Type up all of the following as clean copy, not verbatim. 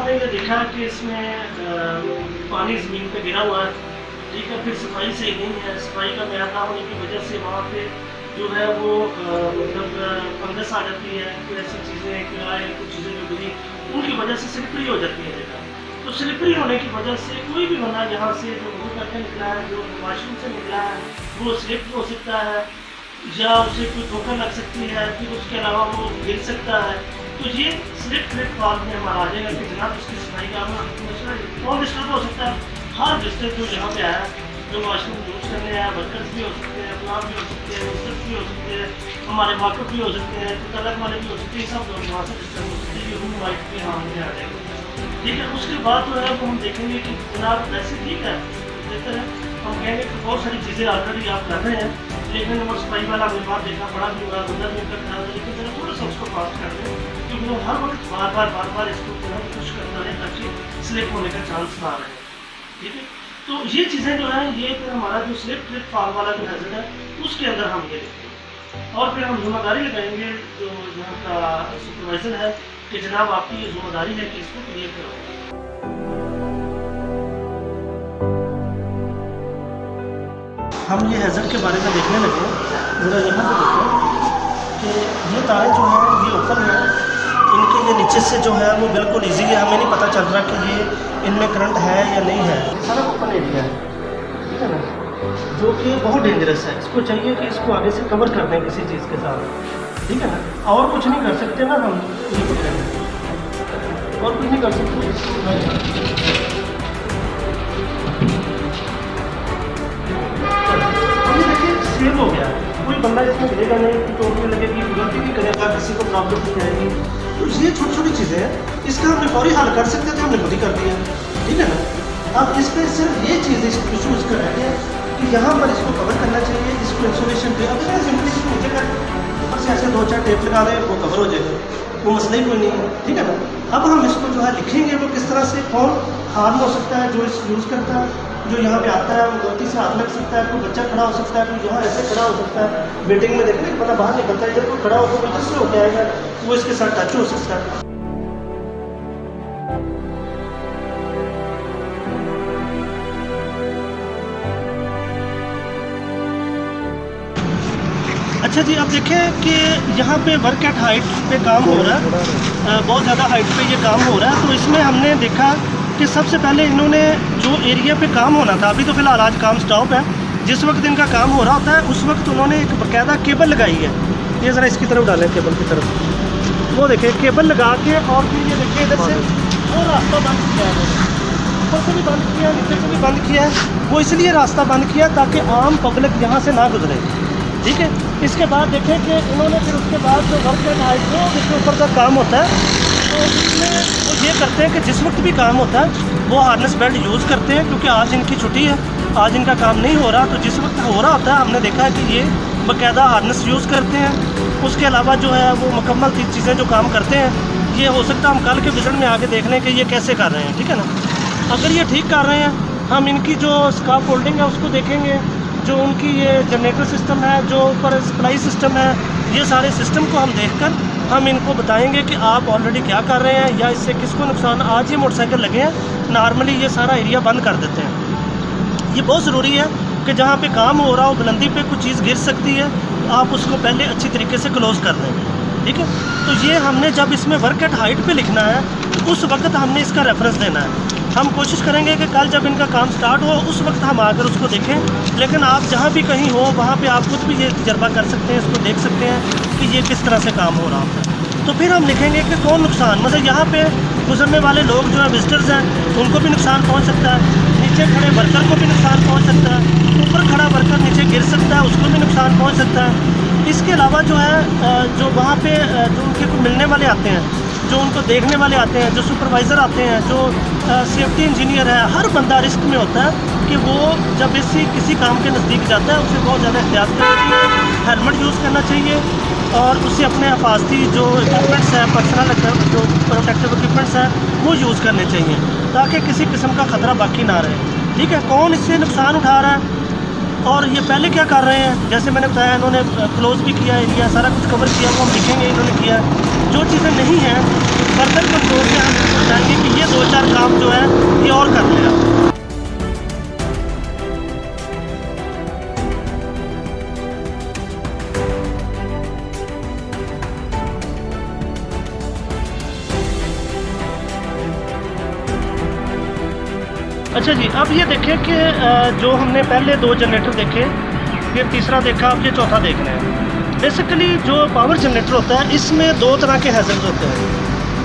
आपने ये देखा कि इसमें पानी ज़मीन पे गिरा हुआ है, ठीक है। फिर सफाई सही नहीं है, सफाई का मैार ना होने की वजह से वहाँ पे जो है वो मतलब फंगस आ जाती है, फिर ऐसी चीज़ें किराए कुछ चीज़ें जो गिरी उनकी वजह से स्लिपरी हो जाती है जगह। तो स्लिपरी होने की वजह से कोई भी बंदा यहाँ से जो वजू करके निकला है, जो वाशरूम से निकला है, वो स्लिप हो सकता है या उसे कोई ठोकर लग सकती है, फिर उसके अलावा वो गिर सकता है। तो ये स्लिप फ्लिप फॉल में हमारा आ जाएगा कि जनाब उसकी सफाई का कौन डिस्टर्ब हो सकता है। हर डिस्टर्ब जो यहाँ पे आया, जो वाशरूम यूज़ करने आया, वर्कर्स भी हो सकते हैं, अपना भी हो सकते हैं, वर्कर्स भी हो सकते हैं, हमारे वाकफ भी हो सकते हैं, कुछ अलग वाले भी हो सकते हैं, सब लोग वहाँ से डिस्टर्ब हो सकते हैं। ये रूम वाइट के यहाँ में आ जाएगा, ठीक है। उसके बाद जो है वो हम देखेंगे कि जनाब वैसे ठीक है, बेहतर है। हम कहेंगे कि बहुत सारी चीज़ें ऑलरेडी आप कर रहे हैं, लेकिन वो सफाई वाला मेरे बात देखना पड़ा भी होगा, बंदा भी उनका खराब है, लेकिन जरा थोड़ा सा उसको फास्ट कर दें, क्योंकि वो हर वक्त बार बार इसको जो है पुश करता रहे ताकि स्लिप होने का चांस ना रहे, ठीक है। तो ये चीज़ें जो है ये फिर हमारा जो स्लिप ट्रिप फॉल वाला जो हैजर्ड है उसके अंदर हम ये देखते हैं, और फिर हम जिम्मेदारी लगाएंगे जो यहाँ का सुपरवाइज़र है कि जनाब आपकी ये जिम्मेदारी है कि इसको क्लियर करो। हम ये हैजर्ड के बारे में देखने लगे, ज़रा यहाँ पे देखो कि ये तारें जो हैं ये ओपन है, इनके ये नीचे से जो है वो बिल्कुल इजी है, हमें नहीं पता चल रहा कि ये इनमें करंट है या नहीं है। सारा ओपन एरिया है, ठीक है ना, जो कि बहुत डेंजरस है। इसको चाहिए कि इसको आगे से कवर कर दें किसी चीज़ के साथ, ठीक है ना, और कुछ नहीं कर सकते ना हम, ये कुछ नहीं, और कुछ नहीं कर सकते। सेव हो गया, कोई बंदा इसमें गिरेगा नहीं, चोट नहीं लगेगी, गलती भी करेगा, किसी को प्रॉब्लम नहीं आएगी। तो ये छोटी छोटी चीज़ें हैं, इसका हमने फौरी हल कर सकते थे, हमने खुद ही कर दिया, ठीक है ना। अब इस पर सिर्फ ये चीज़ इशू इसका रह गया कि यहाँ पर इसको कवर करना चाहिए, इसको इंसुलेशन पे अब सिंपली इसको नीचे कर ऊपर से ऐसे 2-4 टेप लगा दें, वो कवर हो जाएगा, वो मसला ही कोई नहीं है, ठीक है ना। अब हम इसको जो है लिखेंगे वो किस तरह से, कौन हार्म हो सकता है जो इस यूज़ करता है, जो यहाँ पे आता है वो गलती से हाथ लग सकता है, कोई बच्चा खड़ा हो सकता है, कोई यहाँ ऐसे खड़ा हो सकता है, मीटिंग में देखने बंदा बाहर निकलता है, इधर कोई खड़ा हो तो कोई जिससे हो जाएगा वो इसके साथ टच हो सकता है। अच्छा जी, अब देखें कि यहाँ पे वर्क एट हाइट पे काम हो रहा है, बहुत ज़्यादा हाइट पे ये काम हो रहा है। तो इसमें हमने देखा कि सबसे पहले इन्होंने जो एरिया पे काम होना था, अभी तो फ़िलहाल आज काम स्टॉप है, जिस वक्त इनका काम हो रहा होता है उस वक्त उन्होंने एक बाकायदा केबल लगाई है। ये ज़रा इसकी तरफ डालें, केबल की तरफ, वो देखें केबल लगा के, और फिर ये देखिए इधर से वो रास्ता बंद किया है, ऊपर से भी बंद किया, नीचे से भी बंद किया है। वो इसलिए रास्ता बंद किया ताकि आम पब्लिक यहाँ से ना गुजरे, ठीक है। इसके बाद देखें कि इन्होंने फिर उसके बाद जो वर्क एट हाइट को जिसके ऊपर का काम होता है, तो इसमें वो ये करते हैं कि जिस वक्त भी काम होता है वो हार्नेस बेल्ट यूज़ करते हैं, क्योंकि आज इनकी छुट्टी है, आज इनका काम नहीं हो रहा। तो जिस वक्त हो रहा होता है हमने देखा है कि ये बाकायदा हार्नेस यूज़ करते हैं। उसके अलावा जो है वो मुकम्मल चीज़ें जो काम करते हैं, ये हो सकता है हम कल के विज़न में आके देख लें कि ये कैसे कर रहे हैं, ठीक है ना। अगर ये ठीक कर रहे हैं, हम इनकी जो स्काफ फोल्डिंग है उसको देखेंगे, जो उनकी ये जनरेटर सिस्टम है, जो ऊपर सप्लाई सिस्टम है, ये सारे सिस्टम को हम देखकर हम इनको बताएंगे कि आप ऑलरेडी क्या कर रहे हैं या इससे किसको नुकसान। आज ये मोटरसाइकिल लगे हैं, नॉर्मली ये सारा एरिया बंद कर देते हैं। ये बहुत ज़रूरी है कि जहाँ पे काम हो रहा हो, बुलंदी पे कुछ चीज़ गिर सकती है, आप उसको पहले अच्छी तरीके से क्लोज़ कर दें, ठीक है। तो ये हमने जब इसमें वर्क एट हाइट पे लिखना है उस वक्त हमने इसका रेफरेंस देना है। हम कोशिश करेंगे कि कल जब इनका काम स्टार्ट हो उस वक्त हम आकर उसको देखें, लेकिन आप जहाँ भी कहीं हो वहाँ पे आप खुद भी ये तजर्बा कर सकते हैं, इसको देख सकते हैं कि ये किस तरह से काम हो रहा होता है। तो फिर हम लिखेंगे कि कौन नुकसान, मतलब यहाँ पे गुजरने वाले लोग जो है विजिटर्स हैं उनको भी नुकसान पहुँच सकता है, नीचे खड़े वर्कर को भी नुकसान पहुँच सकता है, ऊपर खड़ा वर्कर नीचे गिर सकता है, उसको भी नुकसान पहुँच सकता है। इसके अलावा जो है जो वहाँ पे जो उनके को मिलने वाले आते हैं, जो उनको देखने वाले आते हैं, जो सुपरवाइज़र आते हैं, जो सेफ्टी इंजीनियर है, हर बंदा रिस्क में होता है कि वो जब किसी काम के नज़दीक जाता है उसे बहुत ज़्यादा एहतियात करना चाहिए, हेलमेट यूज़ करना चाहिए, और उसे अपने हिफाजती जो इक्विपमेंट्स हैं, पर्सनल जो प्रोटेक्टिव इक्विपमेंट्स हैं वो यूज़ करने चाहिए ताकि किसी किस्म का ख़तरा बाकी ना रहे, ठीक है। कौन इससे नुकसान उठा रहा है और ये पहले क्या कर रहे हैं, जैसे मैंने बताया इन्होंने क्लोज़ भी किया एरिया, सारा कुछ कवर किया, वो हम लिखेंगे इन्होंने किया। जो चीज़ें नहीं हैं फर्दर कंट्रोल में हम बताएंगे कि ये 2-4 काम जो है ये और कर लें आप। अच्छा जी, अब ये देखें कि जो हमने पहले 2 जनरेटर देखे, फिर तीसरा देखा, अब ये चौथा देख रहे हैं। बेसिकली जो पावर जनरेटर होता है इसमें 2 तरह के हैज़र्ड्स होते हैं।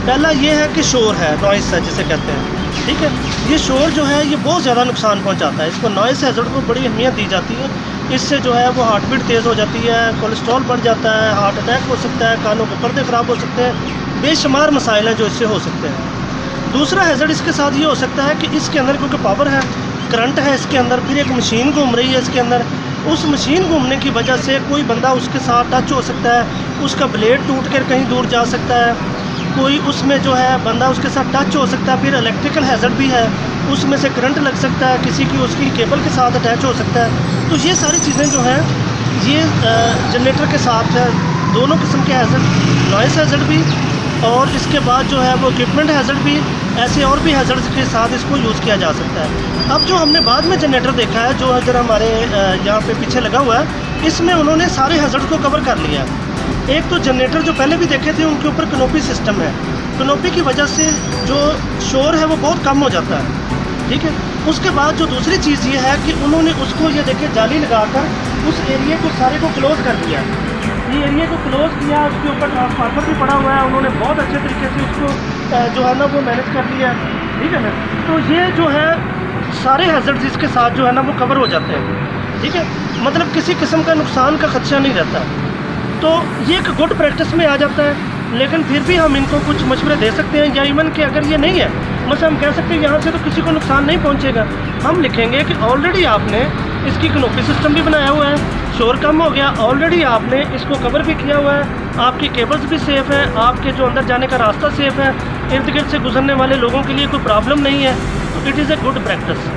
पहला ये है कि शोर है, नॉइस है जिसे कहते हैं, ठीक है। ये शोर जो है ये बहुत ज़्यादा नुकसान पहुंचाता है, इसको नॉइस हैज़र्ड को बड़ी अहमियत दी जाती है। इससे जो है वो हार्ट बीट तेज़ हो जाती है, कोलेस्ट्रॉल बढ़ जाता है, हार्ट अटैक हो सकता है, कानों के पर्दे ख़राब हो सकते हैं, बेशुमार मसाइल हैं जो इससे हो सकते हैं। दूसरा हैज़र्ड इसके साथ ये हो सकता है कि इसके अंदर क्योंकि पावर है, करंट है इसके अंदर, फिर एक मशीन घूम रही है इसके अंदर, उस मशीन घूमने की वजह से कोई बंदा उसके साथ टच हो सकता है, उसका ब्लेड टूट कर कहीं दूर जा सकता है, कोई उसमें जो है बंदा उसके साथ टच हो सकता है। फिर इलेक्ट्रिकल हैज़र्ड भी है, उसमें से करंट लग सकता है, किसी की उसकी केबल के साथ अटैच हो सकता है। तो ये सारी चीज़ें जो हैं ये जनरेटर के साथ है, दोनों किस्म के हैज़र्ड, नॉइस हैज़र्ड भी और इसके बाद जो है वो इक्विपमेंट हैज़र्ड भी, ऐसे और भी हैज़र्ड्स के साथ इसको यूज़ किया जा सकता है। अब जो हमने बाद में जनरेटर देखा है जो इधर हमारे यहाँ पे पीछे लगा हुआ है, इसमें उन्होंने सारे हैज़र्ड को कवर कर लिया है। एक तो जनरेटर जो पहले भी देखे थे उनके ऊपर कनोपी सिस्टम है, कनोपी की वजह से जो शोर है वो बहुत कम हो जाता है, ठीक है। उसके बाद जो दूसरी चीज़ ये है कि उन्होंने उसको ये देखिए जाली लगाकर उस एरिया को सारे को क्लोज़ कर दिया। ये एरिया को क्लोज़ किया, उसके ऊपर ट्रांसफार्मर भी पड़ा हुआ है, उन्होंने बहुत अच्छे तरीके से उसको जो है ना वो मैनेज कर लिया, ठीक है ना। तो ये जो है सारे हैज़र्ड्स इसके साथ जो है ना वो कवर हो जाते हैं, ठीक है। मतलब किसी किस्म का नुकसान का खदशा नहीं रहता। तो ये एक गुड प्रैक्टिस में आ जाता है, लेकिन फिर भी हम इनको कुछ मशवरे दे सकते हैं, या इवन कि अगर ये नहीं है, मतलब हम कह सकते हैं यहाँ से तो किसी को नुकसान नहीं पहुँचेगा। हम लिखेंगे कि ऑलरेडी आपने इसकी कनोपी सिस्टम भी बनाया हुआ है, शोर कम हो गया, ऑलरेडी आपने इसको कवर भी किया हुआ है, आपकी केबल्स भी सेफ़ है, आपके जो अंदर जाने का रास्ता सेफ़ है, इर्द गिर्द से गुजरने वाले लोगों के लिए कोई प्रॉब्लम नहीं है। तो it is a good practice,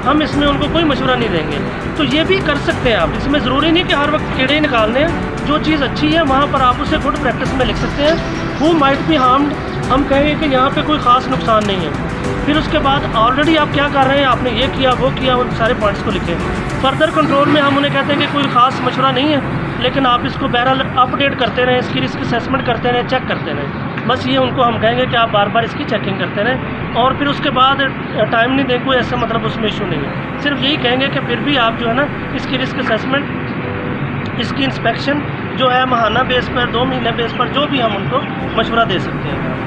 हम इसमें उनको कोई मशवरा नहीं देंगे। तो ये भी कर सकते हैं आप, इसमें ज़रूरी नहीं कि हर वक्त कीड़े ही निकालने हैं। जो चीज़ अच्छी है वहाँ पर आप उसे गुड प्रैक्टिस में लिख सकते हैं। हु माइट बी हार्म्ड, हम कहेंगे कि यहाँ पे कोई ख़ास नुकसान नहीं है। फिर उसके बाद ऑलरेडी आप क्या कर रहे हैं, आपने ये किया वो किया, उन सारे पॉइंट्स को लिखें। फर्दर कंट्रोल में हम उन्हें कहते हैं कि कोई ख़ास मशवरा नहीं है, लेकिन आप इसको बहरहाल अपडेट करते रहें, इसकी रिस्क असेसमेंट करते रहें, चेक करते रहें। बस ये उनको हम कहेंगे कि आप बार बार इसकी चेकिंग करते रहें, और फिर उसके बाद टाइम नहीं दें, कोई ऐसा मतलब उसमें इशू नहीं है। सिर्फ यही कहेंगे कि फिर भी आप जो है ना इसकी रिस्क असेसमेंट, इसकी इंस्पेक्शन जो है माहाना बेस पर, 2 महीने बेस पर, जो भी हम उनको मशवरा दे सकते हैं।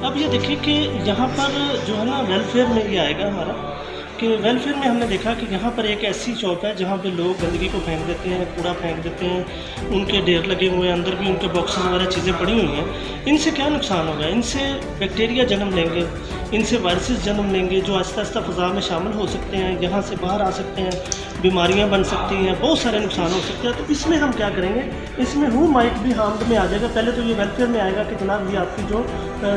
अब ये देखिए कि यहाँ पर जो है ना वेलफेयर में ये आएगा हमारा, कि वेलफेयर में हमने देखा कि यहाँ पर एक ऐसी शॉप है जहाँ पे लोग गंदगी को फेंक देते हैं, कूड़ा फेंक देते हैं, उनके ढेर लगे हुए हैं, अंदर भी उनके बॉक्सेस वगैरह चीज़ें पड़ी हुई हैं। इनसे क्या नुकसान होगा, इनसे बैक्टीरिया जन्म लेंगे, इनसे वायरसेस जन्म लेंगे जो आहिस्ता आहिस्ता फ़ज़ा में शामिल हो सकते हैं, यहाँ से बाहर आ सकते हैं, बीमारियाँ बन सकती हैं, बहुत सारे नुकसान हो सकते हैं। तो इसमें हम क्या करेंगे, इसमें हु माइट बी हार्म्ड में आ जाएगा। पहले तो ये वेलफेयर में आएगा कि जनाब ये आपकी जो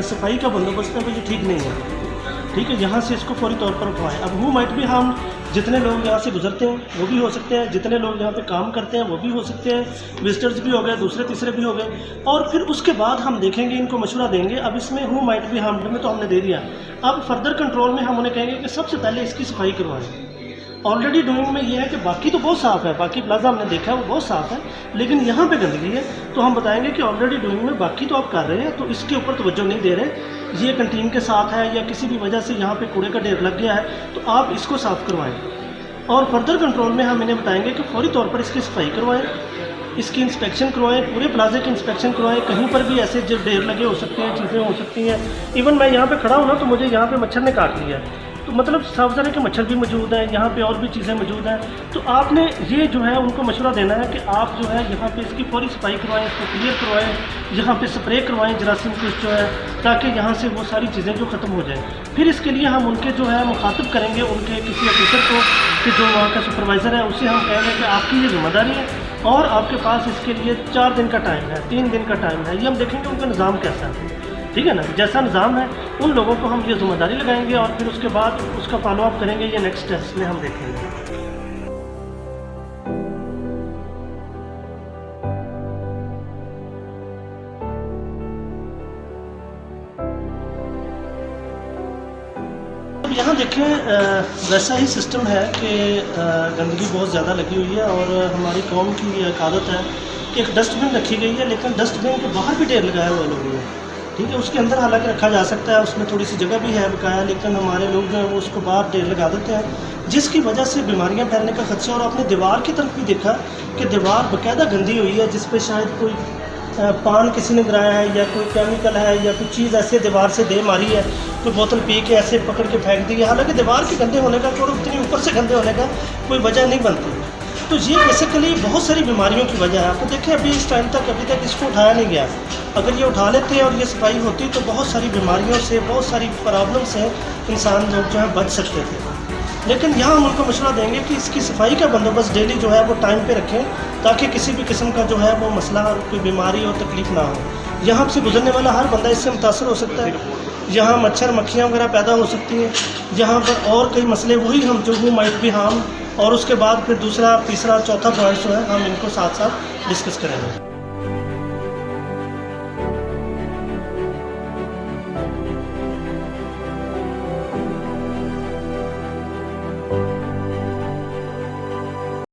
सफाई का बंदोबस्त है वो ये ठीक नहीं है, ठीक है, यहाँ से इसको फौरी तौर पर उठवाएं। अब हु माइट बी हार्म्ड, जितने लोग यहाँ से गुजरते हैं वो भी हो सकते हैं, जितने लोग यहाँ पे काम करते हैं वो भी हो सकते हैं, विजिटर्स भी हो गए, दूसरे तीसरे भी हो गए, और फिर उसके बाद हम देखेंगे, इनको मशवरा देंगे। अब इसमें हु माइट बी हार्म्ड में तो हमने दे दिया, अब फर्दर कंट्रोल में हम उन्हें कहेंगे कि सबसे पहले इसकी सफाई करवाएं। ऑलरेडी डूइंग में ये है कि बाकी तो बहुत साफ़ है, बाकी प्लाजा हमने देखा है वो बहुत साफ़ है, लेकिन यहाँ पे गंदगी है। तो हम बताएंगे कि ऑलरेडी डूइंग में बाकी तो आप कर रहे हैं, तो इसके ऊपर तवज्जो नहीं दे रहे, ये कंटीन के साथ है या किसी भी वजह से यहाँ पे कूड़े का ढेर लग गया है, तो आप इसको साफ़ करवाएं। और फर्दर कंट्रोल में हम इन्हें बताएंगे कि फौरी तौर पर इसकी सफाई करवाएं, इसकी इंस्पेक्शन करवाएं, पूरे प्लाजे की इंस्पेक्शन करवाएं। कहीं पर भी ऐसे जो ढेर लगे हो सकते हैं, चीज़ें हो सकती हैं। इवन मैं यहाँ पे खड़ा हूँ ना, तो मुझे यहाँ पे मच्छर ने काट लिया, तो मतलब साफ तरह के मच्छर भी मौजूद हैं, यहाँ पे और भी चीज़ें मौजूद हैं। तो आपने ये जो है उनको मशवरा देना है कि आप जो है यहाँ पे इसकी पूरी सफाई करवाएं, इसको क्लियर करवाएं, यहाँ पे स्प्रे करवाएं जरासीम कुछ जो है, ताकि यहाँ से वो सारी चीज़ें जो ख़त्म हो जाएं। फिर इसके लिए हम उनके जो है मुखातिब करेंगे, उनके किसी ऑफिसर को कि जो वहाँ का सुपरवाइज़र है, उसे हम कहेंगे कि आपकी ये जिम्मेदारी है और आपके पास इसके लिए 4 दिन का टाइम है, 3 दिन का टाइम है। ये हम देखेंगे उनका निज़ाम कैसा है। ठीक है ना। जैसा निज़ाम है उन लोगों को हम ये जिम्मेदारी लगाएंगे और फिर उसके बाद उसका फॉलो अप करेंगे। ये नेक्स्ट स्टेप्स में हम देखेंगे। यहाँ देखें वैसा ही सिस्टम है कि गंदगी बहुत ज़्यादा लगी हुई है और हमारी कौम की एक आदत है कि एक डस्टबिन रखी गई है, लेकिन डस्टबिन के बाहर भी ढेर लगाया हुआ लोगों ने। ठीक है, उसके अंदर हालांकि रखा जा सकता है, उसमें थोड़ी सी जगह भी है बकाया, लेकिन हमारे लोग जो है वो उसको बाहर ढेर लगा देते हैं, जिसकी वजह से बीमारियाँ फैलने का खदशा। और आपने दीवार की तरफ भी देखा कि दीवार बाकायदा गंदी हुई है, जिस पर शायद कोई पान किसी ने गिराया है या कोई केमिकल है या कोई चीज़ ऐसे दीवार से दे मारी है, कोई बोतल पी के ऐसे पकड़ के फेंक दी है। हालांकि दीवार के गंदे होने का और उतनी ऊपर से गंदे होने का कोई वजह नहीं बनती। तो ये बेसिकली बहुत सारी बीमारियों की वजह है। आपको देखें अभी इस टाइम तक अभी तक इसको उठाया नहीं गया। अगर ये उठा लेते और ये सफाई होती तो बहुत सारी बीमारियों से, बहुत सारी प्रॉब्लम से इंसान लोग जो है बच सकते थे। लेकिन यहाँ हम उनको मशवरा देंगे कि इसकी सफाई का बंदोबस्त डेली जो है वो टाइम पे रखें, ताकि किसी भी किस्म का जो है वो मसला और कोई बीमारी और तकलीफ़ ना हो। यहाँ से गुजरने वाला हर बंदा इससे मुतासर हो सकता है। यहाँ मच्छर मक्खियाँ वगैरह पैदा हो सकती हैं। यहाँ पर और कई मसले वही हम जो वो माइट भी हम, और उसके बाद फिर दूसरा तीसरा चौथा पॉइंट जो है हम इनको साथ साथ डिस्कस करेंगे।